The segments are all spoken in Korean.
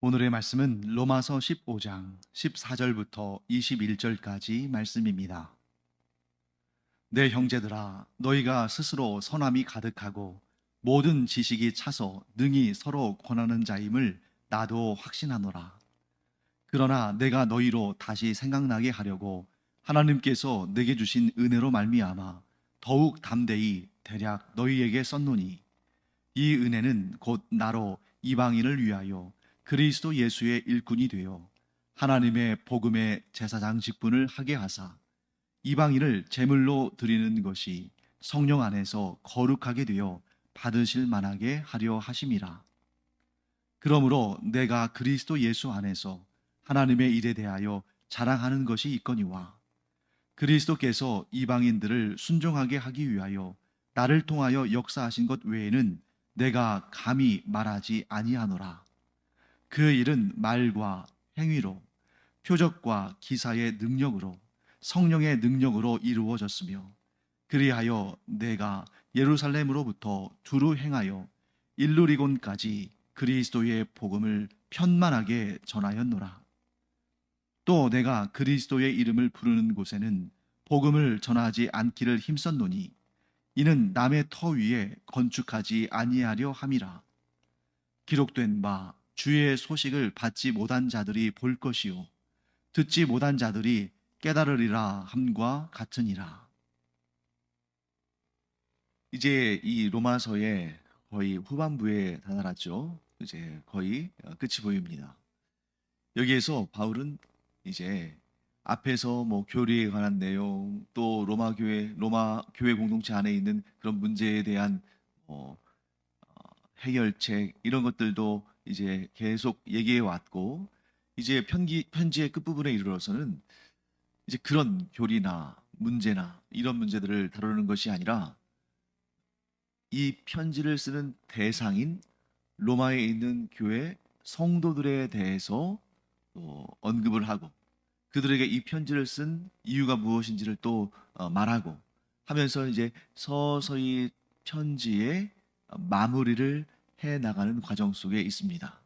오늘의 말씀은 로마서 15장 14절부터 21절까지 말씀입니다. 내 형제들아, 너희가 스스로 선함이 가득하고 모든 지식이 차서 능히 서로 권하는 자임을 나도 확신하노라. 그러나 내가 너희로 다시 생각나게 하려고 하나님께서 내게 주신 은혜로 말미암아 더욱 담대히 대략 너희에게 썼노니, 이 은혜는 곧 나로 이방인을 위하여 그리스도 예수의 일꾼이 되어 하나님의 복음의 제사장 직분을 하게 하사 이방인을 제물로 드리는 것이 성령 안에서 거룩하게 되어 받으실 만하게 하려 하심이라. 그러므로 내가 그리스도 예수 안에서 하나님의 일에 대하여 자랑하는 것이 있거니와, 그리스도께서 이방인들을 순종하게 하기 위하여 나를 통하여 역사하신 것 외에는 내가 감히 말하지 아니하노라. 그 일은 말과 행위로, 표적과 기사의 능력으로, 성령의 능력으로 이루어졌으며, 그리하여 내가 예루살렘으로부터 두루 행하여 일루리곤까지 그리스도의 복음을 편만하게 전하였노라. 또 내가 그리스도의 이름을 부르는 곳에는 복음을 전하지 않기를 힘썼노니, 이는 남의 터 위에 건축하지 아니하려 함이라. 기록된 바 주의 소식을 받지 못한 자들이 볼 것이요 듣지 못한 자들이 깨달으리라 함과 같으니라. 이제 이 로마서의 거의 후반부에 다다랐죠. 이제 거의 끝이 보입니다. 여기에서 바울은 이제 앞에서 뭐 교리에 관한 내용, 또 로마 교회 공동체 안에 있는 그런 문제에 대한 뭐 해결책, 이런 것들도 이제 계속 얘기해 왔고, 이제 편지의 끝부분에 이르러서는 이제 그런 교리나 문제나 이런 문제들을 다루는 것이 아니라 이 편지를 쓰는 대상인 로마에 있는 교회 성도들에 대해서 또 언급을 하고, 그들에게 이 편지를 쓴 이유가 무엇인지를 또 말하고 하면서 이제 서서히 편지의 마무리를 해 나가는 과정 속에 있습니다.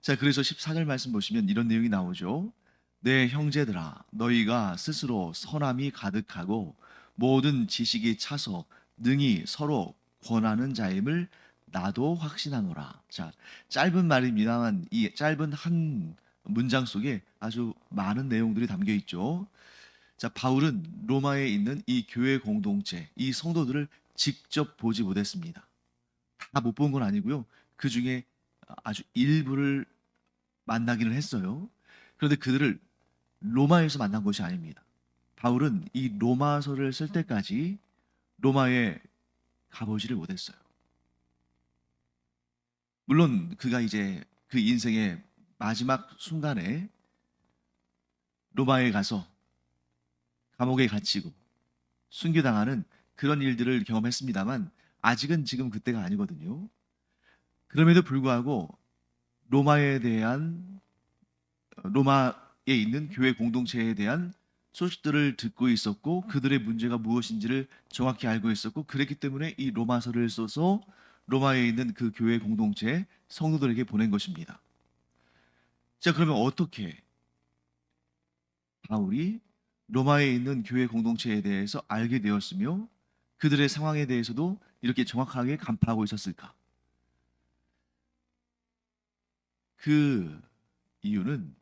자, 그래서 14절 말씀 보시면 이런 내용이 나오죠. 내 형제들아, 너희가 스스로 선함이 가득하고 모든 지식이 차서 능히 서로 권하는 자임을 나도 확신하노라. 자, 짧은 말입니다만 이 짧은 한 문장 속에 아주 많은 내용들이 담겨 있죠. 자, 바울은 로마에 있는 이 교회 공동체, 이 성도들을 직접 보지 못했습니다. 다 못 본 건 아니고요. 그 중에 아주 일부를 만나기는 했어요. 그런데 그들을 로마에서 만난 것이 아닙니다. 바울은 이 로마서를 쓸 때까지 로마에 가보지를 못했어요. 물론 그가 이제 그 인생의 마지막 순간에 로마에 가서 감옥에 갇히고 순교당하는 그런 일들을 경험했습니다만, 아직은 지금 그때가 아니거든요. 그럼에도 불구하고 로마에 대한 로마에 있는 교회 공동체에 대한 소식들을 듣고 있었고, 그들의 문제가 무엇인지를 정확히 알고 있었고, 그랬기 때문에 이 로마서를 써서 로마에 있는 그 교회 공동체 성도들에게 보낸 것입니다. 자, 그러면 어떻게 바울이 로마에 있는 교회 공동체에 대해서 알게 되었으며 그들의 상황에 대해서도 이렇게 정확하게 간파하고 있었을까? 그 이유는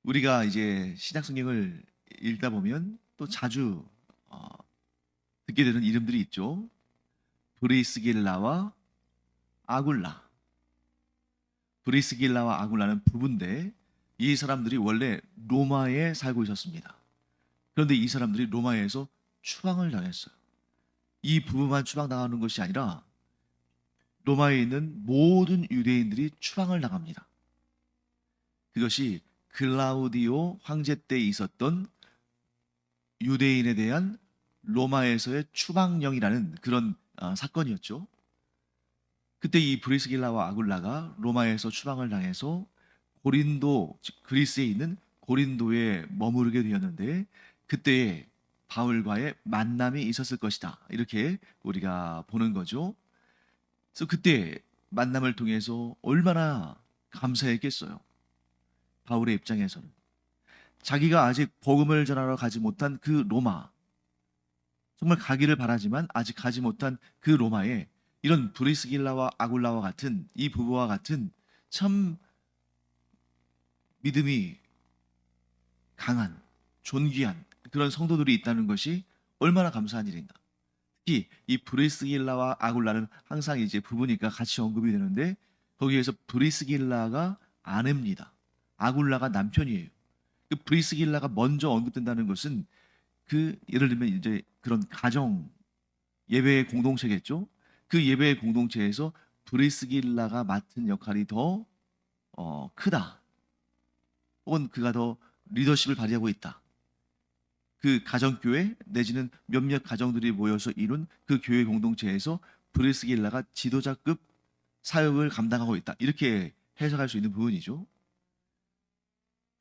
우리가 이제 신약 성경을 읽다 보면 또 자주 어, 듣게 되는 이름들이 있죠. 브리스길라와 아굴라. 브리스길라와 아굴라는 부부인데, 이 사람들이 원래 로마에 살고 있었습니다. 그런데 이 사람들이 로마에서 추방을 당했어요. 이 부부만 추방당하는 것이 아니라 로마에 있는 모든 유대인들이 추방을 당합니다. 그것이 글라우디오 황제 때 있었던 유대인에 대한 로마에서의 추방령이라는 그런 사건이었죠. 그때 이 브리스길라와 아굴라가 로마에서 추방을 당해서 고린도, 즉 그리스에 있는 고린도에 머무르게 되었는데, 그때에 바울과의 만남이 있었을 것이다, 이렇게 우리가 보는 거죠. 그래서 그때 만남을 통해서 얼마나 감사했겠어요. 바울의 입장에서는 자기가 아직 복음을 전하러 가지 못한 그 로마, 정말 가기를 바라지만 아직 가지 못한 그 로마에 이런 브리스길라와 아굴라와 같은 이 부부와 같은 참 믿음이 강한 존귀한 그런 성도들이 있다는 것이 얼마나 감사한 일인가. 특히 이 브리스길라와 아굴라는 항상 이제 부부니까 같이 언급이 되는데 거기에서 브리스길라가 아내입니다. 아굴라가 남편이에요. 그 브리스길라가 먼저 언급된다는 것은 그 예를 들면 이제 그런 가정 예배의 공동체겠죠. 그 예배의 공동체에서 브리스길라가 맡은 역할이 더 크다. 혹은 그가 더 리더십을 발휘하고 있다. 그 가정교회 내지는 몇몇 가정들이 모여서 이룬 그 교회 공동체에서 브리스길라가 지도자급 사역을 감당하고 있다. 이렇게 해석할 수 있는 부분이죠.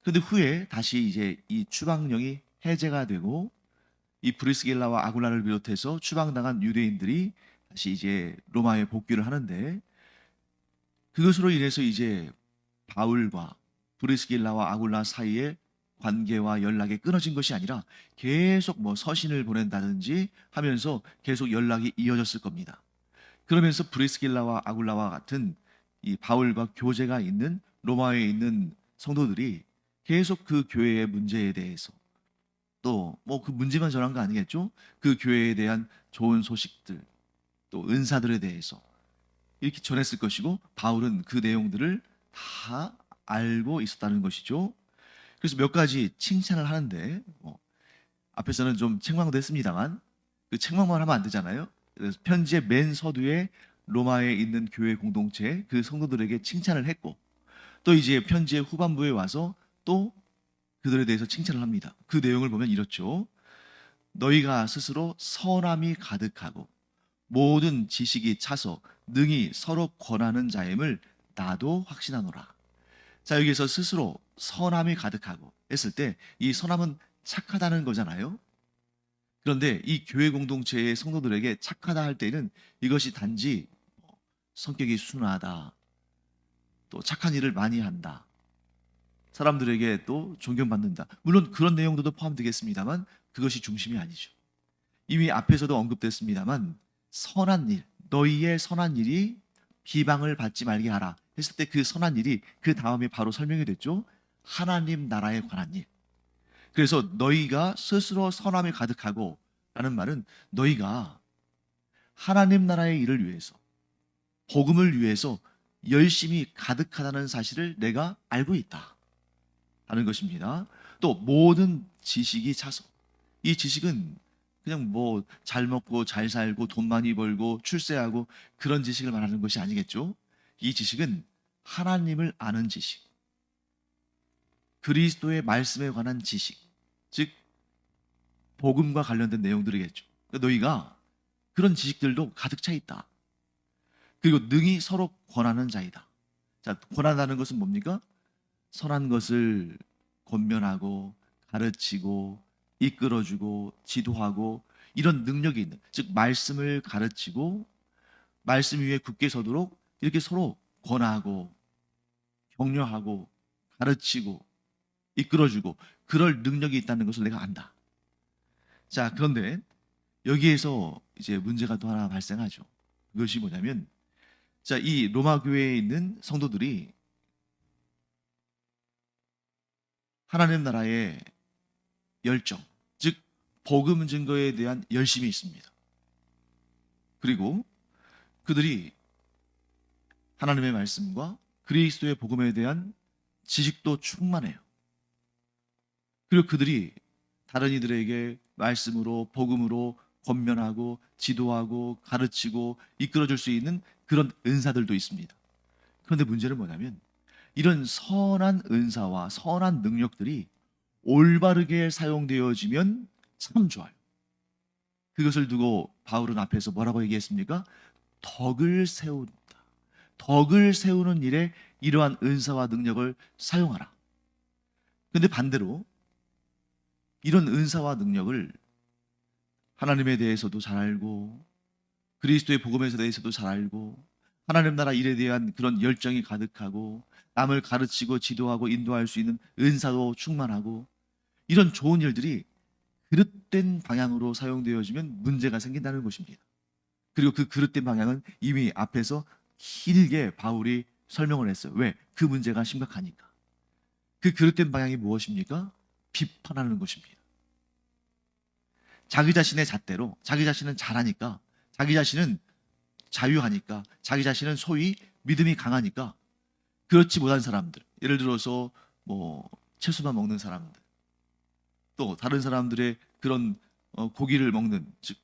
그런데 후에 다시 이제 이 추방령이 해제가 되고 이 브리스길라와 아굴라를 비롯해서 추방당한 유대인들이 다시 이제 로마에 복귀를 하는데 그것으로 인해서 이제 바울과 브리스길라와 아굴라 사이에 관계와 연락이 끊어진 것이 아니라 계속 뭐 서신을 보낸다든지 하면서 계속 연락이 이어졌을 겁니다. 그러면서 브리스길라와 아굴라와 같은 이 바울과 교제가 있는 로마에 있는 성도들이 계속 그 교회의 문제에 대해서 또 뭐 그 문제만 전한 거 아니겠죠? 그 교회에 대한 좋은 소식들 또 은사들에 대해서 이렇게 전했을 것이고 바울은 그 내용들을 다 알고 있었다는 것이죠. 그래서 몇 가지 칭찬을 하는데 앞에서는 좀 책망도 했습니다만 그 책망만 하면 안 되잖아요. 그래서 편지의 맨 서두에 로마에 있는 교회 공동체 그 성도들에게 칭찬을 했고 또 이제 편지의 후반부에 와서 또 그들에 대해서 칭찬을 합니다. 그 내용을 보면 이렇죠. 너희가 스스로 선함이 가득하고 모든 지식이 차서 능히 서로 권하는 자임을 나도 확신하노라. 자, 여기서 스스로 선함이 가득하고 했을 때 이 선함은 착하다는 거잖아요. 그런데 이 교회 공동체의 성도들에게 착하다 할 때는 이것이 단지 성격이 순하다, 또 착한 일을 많이 한다, 사람들에게 또 존경받는다. 물론 그런 내용들도 포함되겠습니다만 그것이 중심이 아니죠. 이미 앞에서도 언급됐습니다만 선한 일, 너희의 선한 일이 비방을 받지 말게 하라 했을 때 그 선한 일이 그 다음에 바로 설명이 됐죠. 하나님 나라에 관한 일. 그래서 너희가 스스로 선함이 가득하고 라는 말은 너희가 하나님 나라의 일을 위해서 복음을 위해서 열심히 가득하다는 사실을 내가 알고 있다 하는 것입니다. 또 모든 지식이 차서 이 지식은 그냥 뭐 잘 먹고 잘 살고 돈 많이 벌고 출세하고 그런 지식을 말하는 것이 아니겠죠. 이 지식은 하나님을 아는 지식, 그리스도의 말씀에 관한 지식, 즉 복음과 관련된 내용들이겠죠. 그러니까 너희가 그런 지식들도 가득 차 있다. 그리고 능히 서로 권하는 자이다. 자, 권한다는 것은 뭡니까? 선한 것을 권면하고 가르치고 이끌어주고 지도하고 이런 능력이 있는, 즉 말씀을 가르치고 말씀 위에 굳게 서도록 이렇게 서로 권하고 격려하고 가르치고 이끌어주고 그럴 능력이 있다는 것을 내가 안다. 자, 그런데 여기에서 이제 문제가 또 하나 발생하죠. 그것이 뭐냐면, 자, 이 로마 교회에 있는 성도들이 하나님 나라의 열정, 즉 복음 증거에 대한 열심이 있습니다. 그리고 그들이 하나님의 말씀과 그리스도의 복음에 대한 지식도 충만해요. 그리고 그들이 다른 이들에게 말씀으로 복음으로 권면하고 지도하고 가르치고 이끌어줄 수 있는 그런 은사들도 있습니다. 그런데 문제는 뭐냐면 이런 선한 은사와 선한 능력들이 올바르게 사용되어지면 참 좋아요. 그것을 두고 바울은 앞에서 뭐라고 얘기했습니까? 덕을 세운다. 덕을 세우는 일에 이러한 은사와 능력을 사용하라. 그런데 반대로 이런 은사와 능력을 하나님에 대해서도 잘 알고 그리스도의 복음에 대해서도 잘 알고 하나님 나라 일에 대한 그런 열정이 가득하고 남을 가르치고 지도하고 인도할 수 있는 은사도 충만하고 이런 좋은 일들이 그릇된 방향으로 사용되어지면 문제가 생긴다는 것입니다. 그리고 그 그릇된 방향은 이미 앞에서 길게 바울이 설명을 했어요. 왜? 그 문제가 심각하니까. 그 그릇된 방향이 무엇입니까? 비판하는 것입니다. 자기 자신의 잣대로 자기 자신은 잘하니까, 자기 자신은 자유하니까, 자기 자신은 소위 믿음이 강하니까 그렇지 못한 사람들, 예를 들어서 뭐 채소만 먹는 사람들, 또 다른 사람들의 그런 고기를 먹는, 즉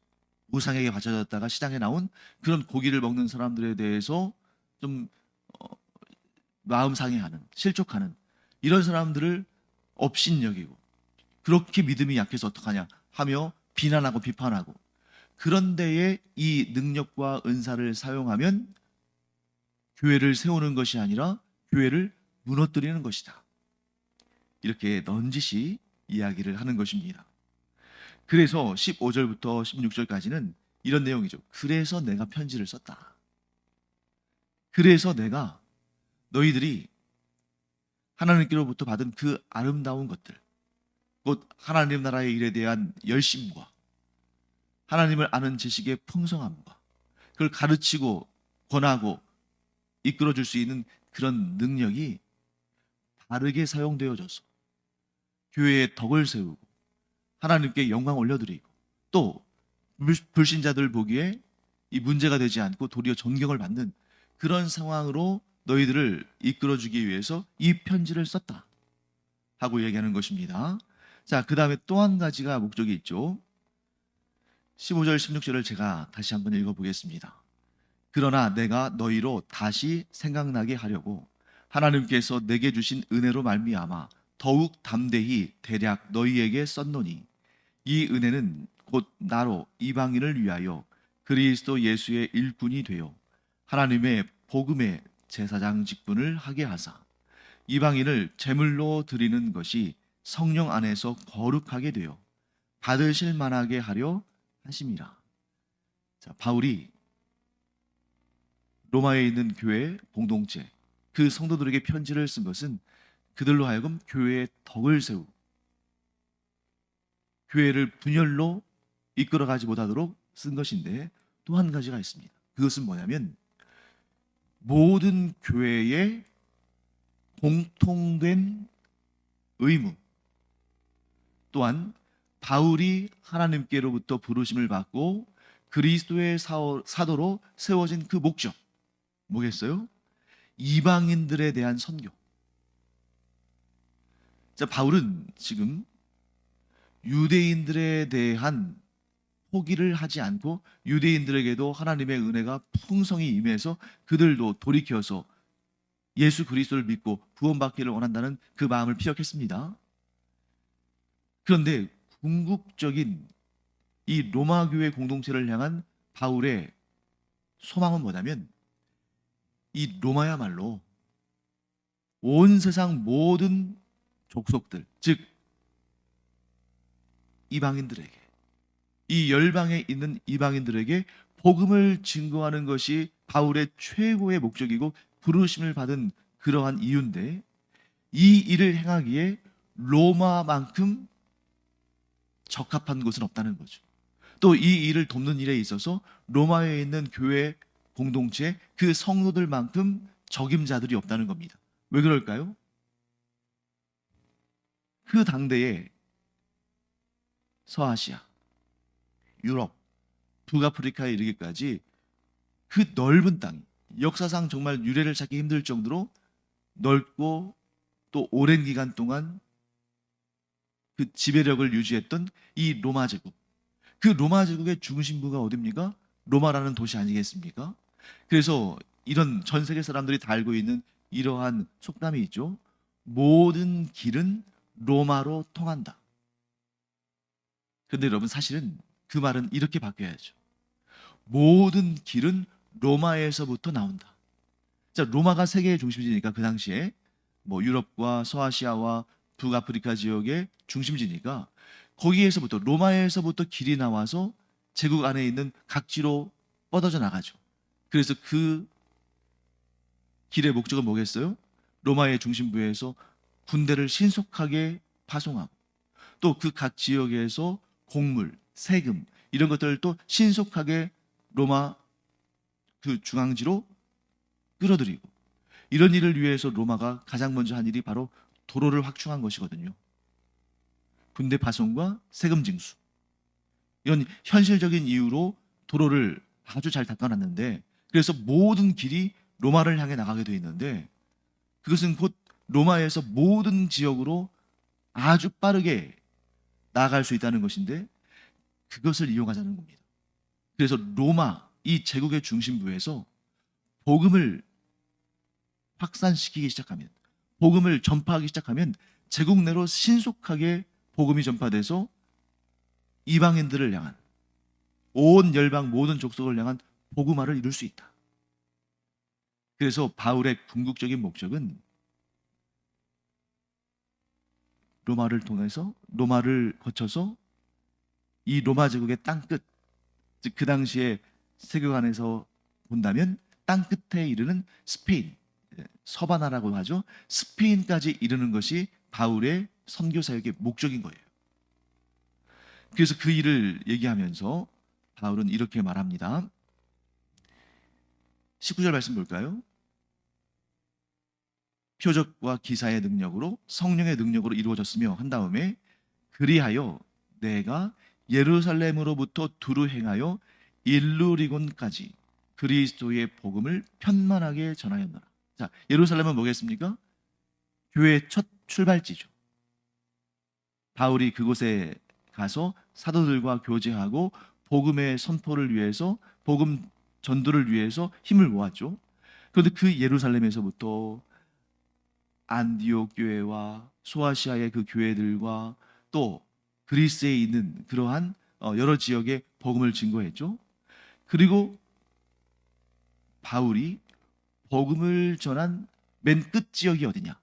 우상에게 바쳐졌다가 시장에 나온 그런 고기를 먹는 사람들에 대해서 좀 어, 마음 상해하는, 실족하는 이런 사람들을 업신여기고, 그렇게 믿음이 약해서 어떡하냐 하며 비난하고 비판하고, 그런 데에 이 능력과 은사를 사용하면 교회를 세우는 것이 아니라 교회를 무너뜨리는 것이다. 이렇게 넌지시 이야기를 하는 것입니다. 그래서 15절부터 16절까지는 이런 내용이죠. 그래서 내가 편지를 썼다. 그래서 내가 너희들이 하나님께로부터 받은 그 아름다운 것들, 곧 하나님 나라의 일에 대한 열심과 하나님을 아는 지식의 풍성함과 그걸 가르치고 권하고 이끌어줄 수 있는 그런 능력이 바르게 사용되어져서 교회의 덕을 세우고 하나님께 영광 올려드리고, 또 불신자들 보기에 이 문제가 되지 않고 도리어 존경을 받는 그런 상황으로 너희들을 이끌어주기 위해서 이 편지를 썼다 하고 얘기하는 것입니다. 자, 그 다음에 또 한 가지가 목적이 있죠. 15절 16절을 제가 다시 한번 읽어보겠습니다. 그러나 내가 너희로 다시 생각나게 하려고 하나님께서 내게 주신 은혜로 말미암아 더욱 담대히 대략 너희에게 썼노니, 이 은혜는 곧 나로 이방인을 위하여 그리스도 예수의 일꾼이 되어 하나님의 복음의 제사장 직분을 하게 하사 이방인을 제물로 드리는 것이 성령 안에서 거룩하게 되어 받으실 만하게 하려 하심이라. 자, 바울이 로마에 있는 교회 공동체, 그 성도들에게 편지를 쓴 것은 그들로 하여금 교회의 덕을 세우고 교회를 분열로 이끌어가지 못하도록 쓴 것인데, 또 한 가지가 있습니다. 그것은 뭐냐면 모든 교회의 공통된 의무, 또한 바울이 하나님께로부터 부르심을 받고 그리스도의 사도로 세워진 그 목적, 뭐겠어요? 이방인들에 대한 선교. 자, 바울은 지금 유대인들에 대한 포기를 하지 않고 유대인들에게도 하나님의 은혜가 풍성히 임해서 그들도 돌이켜서 예수 그리스도를 믿고 구원받기를 원한다는 그 마음을 피력했습니다. 그런데 궁극적인 이 로마 교회 공동체를 향한 바울의 소망은 뭐냐면, 이 로마야말로 온 세상 모든 족속들, 즉 이방인들에게, 이 열방에 있는 이방인들에게 복음을 증거하는 것이 바울의 최고의 목적이고 부르심을 받은 그러한 이유인데, 이 일을 행하기에 로마만큼 적합한 곳은 없다는 거죠. 또 이 일을 돕는 일에 있어서 로마에 있는 교회 공동체 그 성도들만큼 적임자들이 없다는 겁니다. 왜 그럴까요? 그 당대에 서아시아, 유럽, 북아프리카에 이르기까지 그 넓은 땅, 역사상 정말 유래를 찾기 힘들 정도로 넓고 또 오랜 기간 동안 그 지배력을 유지했던 이 로마 제국, 그 로마 제국의 중심부가 어딥니까? 로마라는 도시 아니겠습니까? 그래서 이런 전 세계 사람들이 다 알고 있는 이러한 속담이 있죠. 모든 길은 로마로 통한다. 근데 여러분, 사실은 그 말은 이렇게 바뀌어야죠. 모든 길은 로마에서부터 나온다. 자, 로마가 세계의 중심지니까, 그 당시에 뭐 유럽과 서아시아와 북아프리카 지역의 중심지니까 거기에서부터, 로마에서부터 길이 나와서 제국 안에 있는 각지로 뻗어져 나가죠. 그래서 그 길의 목적은 뭐겠어요? 로마의 중심부에서 군대를 신속하게 파송하고 또 그 각 지역에서 곡물, 세금 이런 것들을 또 신속하게 로마 그 중앙지로 끌어들이고 이런 일을 위해서 로마가 가장 먼저 한 일이 바로 도로를 확충한 것이거든요. 군대 파송과 세금 징수. 이런 현실적인 이유로 도로를 아주 잘 닦아놨는데 그래서 모든 길이 로마를 향해 나가게 되어 있는데 그것은 곧 로마에서 모든 지역으로 아주 빠르게 나아갈 수 있다는 것인데 그것을 이용하자는 겁니다. 그래서 로마, 이 제국의 중심부에서 복음을 확산시키기 시작하면, 복음을 전파하기 시작하면 제국 내로 신속하게 복음이 전파돼서 이방인들을 향한 온 열방 모든 족속을 향한 복음화를 이룰 수 있다. 그래서 바울의 궁극적인 목적은 로마를 거쳐서 이 로마 제국의 땅끝, 즉 그 당시에 세계관에서 본다면 땅끝에 이르는 스페인, 서바나라고 하죠. 스페인까지 이르는 것이 바울의 선교 사역의 목적인 거예요. 그래서 그 일을 얘기하면서 바울은 이렇게 말합니다. 19절 말씀 볼까요? 표적과 기사의 능력으로 성령의 능력으로 이루어졌으며 한 다음에 그리하여 내가 예루살렘으로부터 두루 행하여 일루리곤까지 그리스도의 복음을 편만하게 전하였노라. 자, 예루살렘은 뭐겠습니까? 교회의 첫 출발지죠. 바울이 그곳에 가서 사도들과 교제하고 복음의 선포를 위해서 복음 전도를 위해서 힘을 모았죠. 그런데 그 예루살렘에서부터 안디옥 교회와 소아시아의 그 교회들과 또 그리스에 있는 그러한 여러 지역에 복음을 증거했죠. 그리고 바울이 복음을 전한 맨 끝 지역이 어디냐?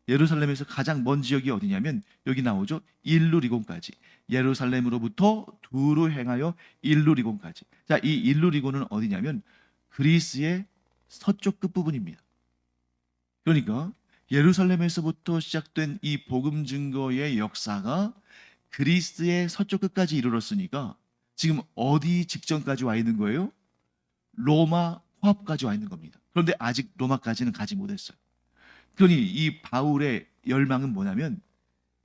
예루살렘에서 가장 먼 지역이 어디냐면 여기 나오죠. 일루리곤까지. 예루살렘으로부터 두루 행하여 일루리곤까지. 자, 이 일루리곤은 어디냐면 그리스의 서쪽 끝부분입니다. 그러니까 예루살렘에서부터 시작된 이 복음 증거의 역사가 그리스의 서쪽 끝까지 이르렀으니까 지금 어디 직전까지 와 있는 거예요? 로마 코앞까지 와 있는 겁니다. 그런데 아직 로마까지는 가지 못했어요. 그러니 이 바울의 열망은 뭐냐면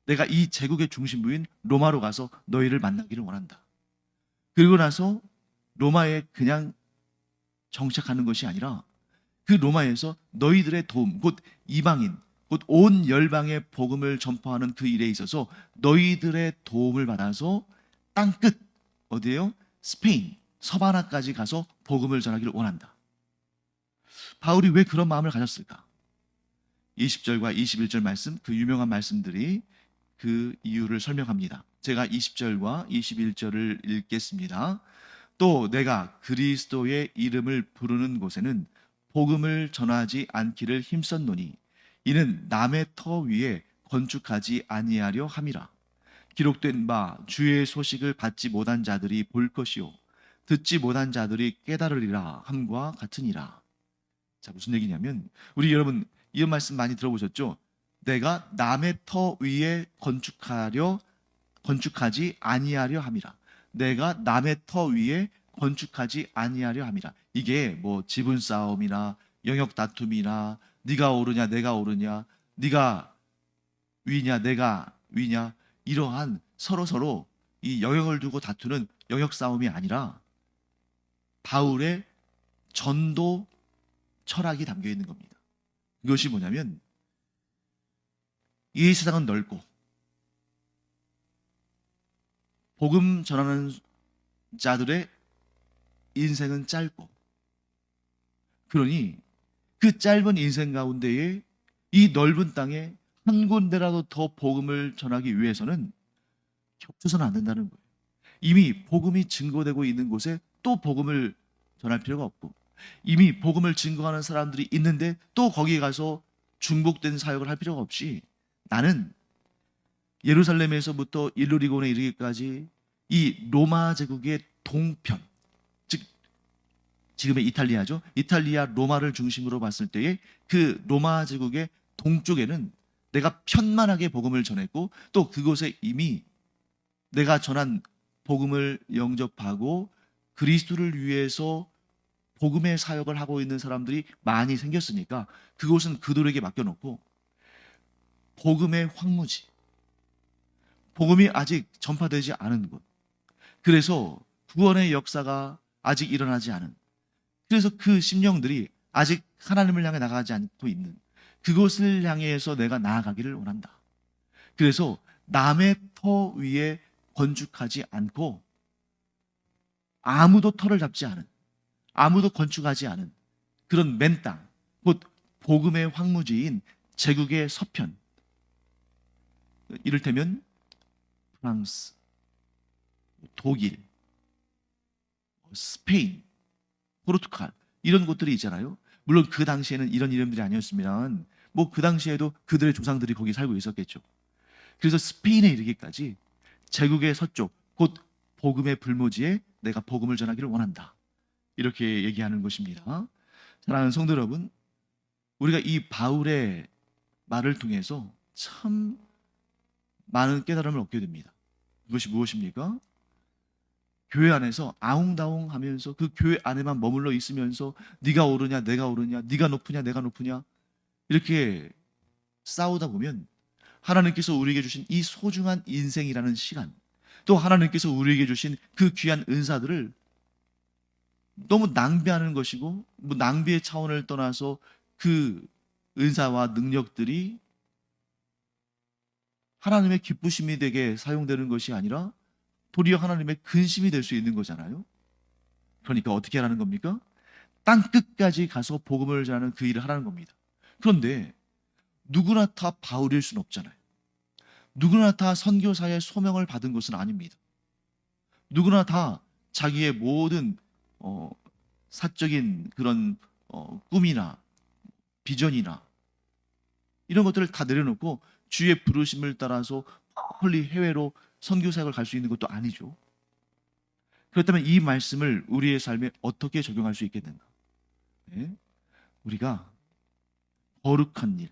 내가 이 제국의 중심부인 로마로 가서 너희를 만나기를 원한다. 그리고 나서 로마에 그냥 정착하는 것이 아니라 그 로마에서 너희들의 도움, 곧 이방인, 곧 온 열방의 복음을 전파하는 그 일에 있어서 너희들의 도움을 받아서 땅끝, 어디예요? 스페인, 서바나까지 가서 복음을 전하기를 원한다. 바울이 왜 그런 마음을 가졌을까? 20절과 21절 말씀, 그 유명한 말씀들이 그 이유를 설명합니다. 제가 20절과 21절을 읽겠습니다. 또 내가 그리스도의 이름을 부르는 곳에는 복음을 전하지 않기를 힘썼노니 이는 남의 터 위에 건축하지 아니하려 함이라. 기록된 바 주의 소식을 받지 못한 자들이 볼 것이요 듣지 못한 자들이 깨달으리라 함과 같으니라. 자, 무슨 얘기냐면 우리 여러분 이런 말씀 많이 들어보셨죠? 내가 남의 터 위에 건축하지 아니하려 함이라. 내가 남의 터 위에 건축하지 아니하려 함이라. 이게 뭐 지분 싸움이나 영역 다툼이나 네가 오르냐 내가 오르냐 네가 위냐 내가 위냐 이러한 서로 이 영역을 두고 다투는 영역 싸움이 아니라 바울의 전도 철학이 담겨 있는 겁니다. 이것이 뭐냐면 이 세상은 넓고 복음 전하는 자들의 인생은 짧고 그러니 그 짧은 인생 가운데에 이 넓은 땅에 한 군데라도 더 복음을 전하기 위해서는 겹쳐서는 안 된다는 거예요. 이미 복음이 증거되고 있는 곳에 또 복음을 전할 필요가 없고 이미 복음을 증거하는 사람들이 있는데 또 거기에 가서 중복된 사역을 할 필요가 없이 나는 예루살렘에서부터 일루리곤에 이르기까지 이 로마 제국의 동편, 즉 지금의 이탈리아죠. 이탈리아 로마를 중심으로 봤을 때에 그 로마 제국의 동쪽에는 내가 편만하게 복음을 전했고 또 그곳에 이미 내가 전한 복음을 영접하고 그리스도를 위해서 복음의 사역을 하고 있는 사람들이 많이 생겼으니까 그곳은 그들에게 맡겨놓고 복음의 황무지, 복음이 아직 전파되지 않은 곳, 그래서 구원의 역사가 아직 일어나지 않은, 그래서 그 심령들이 아직 하나님을 향해 나가지 않고 있는 그곳을 향해서 내가 나아가기를 원한다. 그래서 남의 터 위에 건축하지 않고 아무도 터를 잡지 않은, 아무도 건축하지 않은 그런 맨 땅, 곧 복음의 황무지인 제국의 서편, 이를테면 프랑스, 독일, 스페인, 포르투갈 이런 곳들이 있잖아요. 물론 그 당시에는 이런 이름들이 아니었으면 뭐 그 당시에도 그들의 조상들이 거기 살고 있었겠죠. 그래서 스페인에 이르기까지 제국의 서쪽, 곧 복음의 불모지에 내가 복음을 전하기를 원한다. 이렇게 얘기하는 것입니다. 사랑하는 성도 여러분, 우리가 이 바울의 말을 통해서 참 많은 깨달음을 얻게 됩니다. 그것이 무엇입니까? 교회 안에서 아웅다웅 하면서 그 교회 안에만 머물러 있으면서 네가 오르냐 내가 오르냐, 네가 높으냐 내가 높으냐 이렇게 싸우다 보면 하나님께서 우리에게 주신 이 소중한 인생이라는 시간, 또 하나님께서 우리에게 주신 그 귀한 은사들을 너무 낭비하는 것이고, 뭐 낭비의 차원을 떠나서 그 은사와 능력들이 하나님의 기쁘심이 되게 사용되는 것이 아니라 도리어 하나님의 근심이 될 수 있는 거잖아요. 그러니까 어떻게 하라는 겁니까? 땅 끝까지 가서 복음을 전하는 그 일을 하라는 겁니다. 그런데 누구나 다 바울일 수는 없잖아요. 누구나 다 선교사의 소명을 받은 것은 아닙니다. 누구나 다 자기의 모든 사적인 그런 꿈이나 비전이나 이런 것들을 다 내려놓고 주의 부르심을 따라서 멀리 해외로 선교사역을 갈 수 있는 것도 아니죠. 그렇다면 이 말씀을 우리의 삶에 어떻게 적용할 수 있겠는가? 네? 우리가 거룩한 일,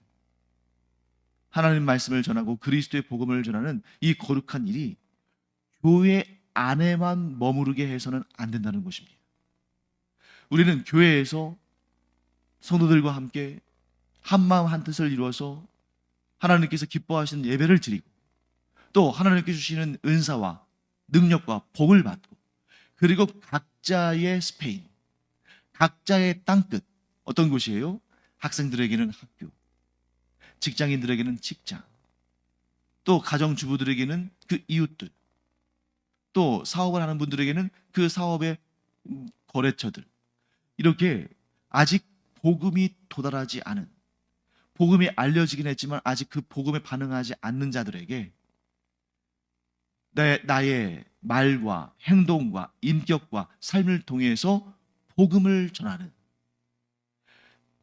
하나님 말씀을 전하고 그리스도의 복음을 전하는 이 거룩한 일이 교회 안에만 머무르게 해서는 안 된다는 것입니다. 우리는 교회에서 성도들과 함께 한마음 한뜻을 이루어서 하나님께서 기뻐하시는 예배를 드리고 또 하나님께 주시는 은사와 능력과 복을 받고, 그리고 각자의 스페인, 각자의 땅끝, 어떤 곳이에요? 학생들에게는 학교, 직장인들에게는 직장, 또 가정주부들에게는 그 이웃들, 또 사업을 하는 분들에게는 그 사업의 거래처들, 이렇게 아직 복음이 도달하지 않은, 복음이 알려지긴 했지만 아직 그 복음에 반응하지 않는 자들에게 나의 말과 행동과 인격과 삶을 통해서 복음을 전하는,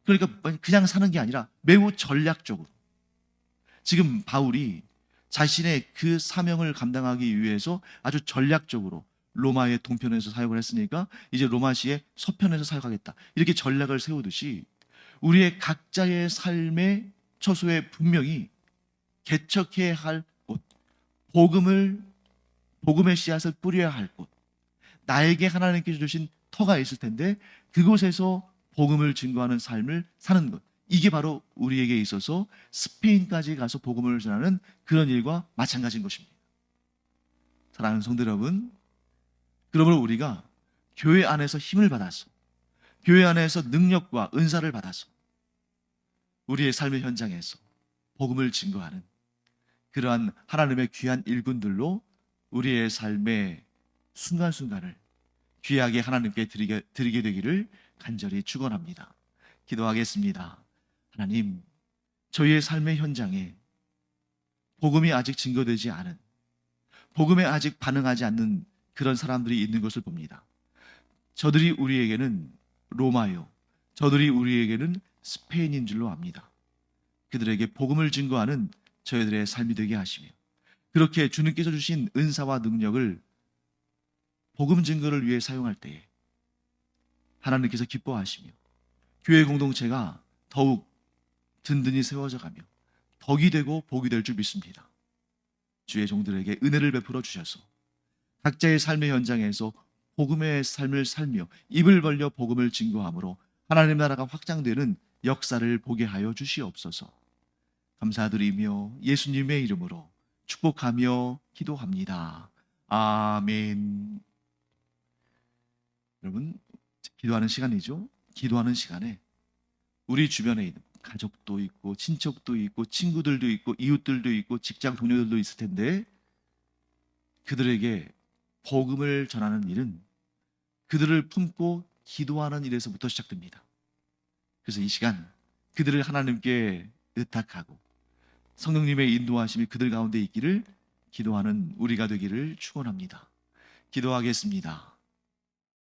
그러니까 그냥 사는 게 아니라 매우 전략적으로, 지금 바울이 자신의 그 사명을 감당하기 위해서 아주 전략적으로 로마의 동편에서 사역을 했으니까 이제 로마시의 서편에서 사역하겠다, 이렇게 전략을 세우듯이 우리의 각자의 삶의 처소에 분명히 개척해야 할 곳, 복음의 씨앗을 뿌려야 할 곳, 나에게 하나님께서 주신 터가 있을 텐데 그곳에서 복음을 증거하는 삶을 사는 것, 이게 바로 우리에게 있어서 스페인까지 가서 복음을 전하는 그런 일과 마찬가지인 것입니다. 사랑하는 성도 여러분, 그러므로 우리가 교회 안에서 힘을 받아서, 교회 안에서 능력과 은사를 받아서 우리의 삶의 현장에서 복음을 증거하는 그러한 하나님의 귀한 일꾼들로 우리의 삶의 순간순간을 귀하게 하나님께 드리게 되기를 간절히 축원합니다. 기도하겠습니다. 하나님, 저희의 삶의 현장에 복음이 아직 증거되지 않은, 복음에 아직 반응하지 않는 그런 사람들이 있는 것을 봅니다. 저들이 우리에게는 로마요, 저들이 우리에게는 스페인인 줄로 압니다. 그들에게 복음을 증거하는 저희들의 삶이 되게 하시며, 그렇게 주님께서 주신 은사와 능력을 복음 증거를 위해 사용할 때에 하나님께서 기뻐하시며 교회 공동체가 더욱 든든히 세워져 가며 덕이 되고 복이 될 줄 믿습니다. 주의 종들에게 은혜를 베풀어 주셔서 각자의 삶의 현장에서 복음의 삶을 살며 입을 벌려 복음을 증거함으로 하나님 나라가 확장되는 역사를 보게 하여 주시옵소서. 감사드리며 예수님의 이름으로 축복하며 기도합니다. 아멘. 여러분, 기도하는 시간이죠. 기도하는 시간에 우리 주변에 있는 가족도 있고 친척도 있고 친구들도 있고 이웃들도 있고 직장 동료들도 있을 텐데 그들에게 복음을 전하는 일은 그들을 품고 기도하는 일에서부터 시작됩니다. 그래서 이 시간 그들을 하나님께 의탁하고 성령님의 인도하심이 그들 가운데 있기를 기도하는 우리가 되기를 축원합니다. 기도하겠습니다.